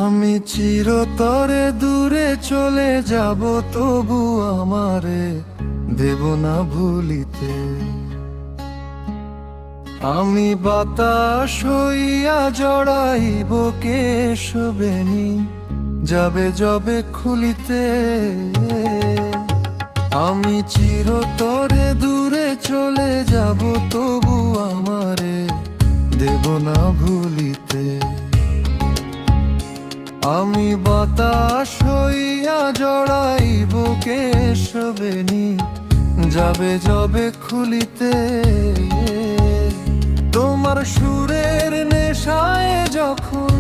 আমি চিরতরে দূরে চলে যাব, তবু আমারে দেব না ভুলিতে। আমি বাতাস হইয়া জড়াইব কেশবেণী, যাবে যবে খুলিতে। আমি চিরতরে দূরে চলে যাব, তবু আমারে দেব না ভুলিতে। আমি বাতাস হইয়া জড়াইব কেশবেণী, যাবে যবে খুলিতে। তোমার সুরের নেশায় যখন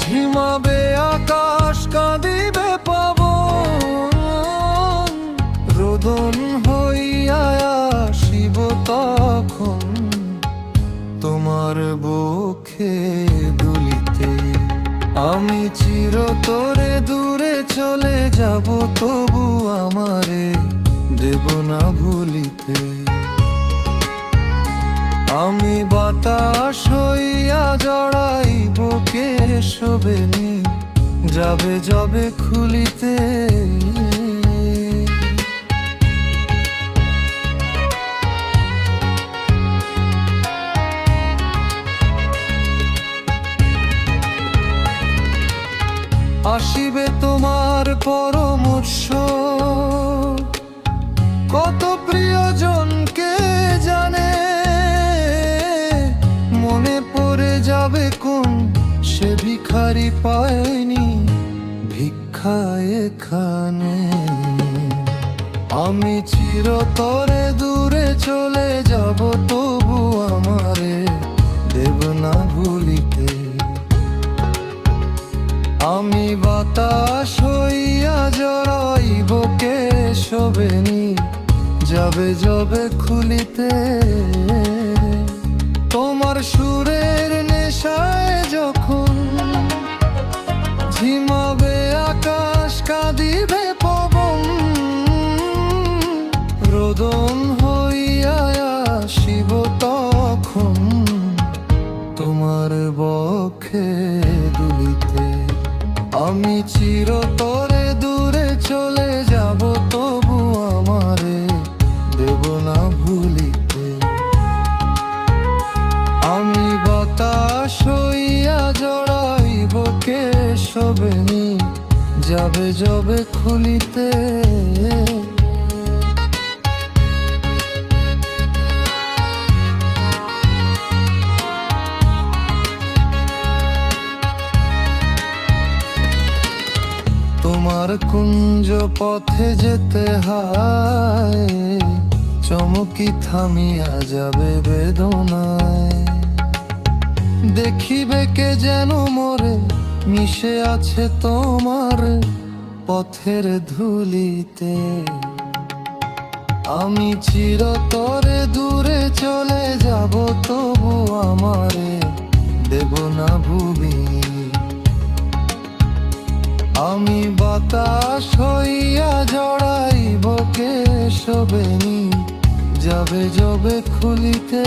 ঝিমাবে আকাশ, কাঁদিবে পবন, রোদন হইয়া আসিব তখন তোমার বক্ষে দুলিতে। আমি চিরতরে দূরে চলে যাব, তবু আমারে দেব না ভুলিতে। আমি বাতাস হইয়া জড়াইব কেশবেণী, যাবে যবে খুলিতে। আসিবে তোমার পরমর্শ, কত প্রিয়জনকে জানে। মনে পড়ে যাবে কোন সে ভিখারি পায়নি ভিক্ষা এখানে। আমি চিরতরে দূরে চলে যাব, তবু আমারে দেব না ভুলিতে। আমি বাতাস হইয়া জড়াইব কেশবেণী, যাবে যবে খুলিতে। তোমার সুরের নেশায় যখন ঝিমাবে আকাশ, কাঁদিবে পবন, রোদন হইয়া আসিব তখন তোমার বক্ষে দুলিতে। আমি চিরতরে দূরে চলে যাব, তবু আমারে দেব না ভুলিতে। আমি বাতাস হইয়া জড়াইব কেশবেণী, যাবে যবে খুলিতে। তোমার কুঞ্জ পথে যেতে হয়, চমকি থামিয়া যাবে বেদনায়। দেখিবে কে যেন মোরে মিশে আছে তোমার পথের ধুলিতে। আমি চিরতরে দূরে চলে যাব, তবু আমারে দেব না ভুলি। আমি বাতাস হইয়া জড়াইব কেশবেণী, যাবে যবে খুলিতে।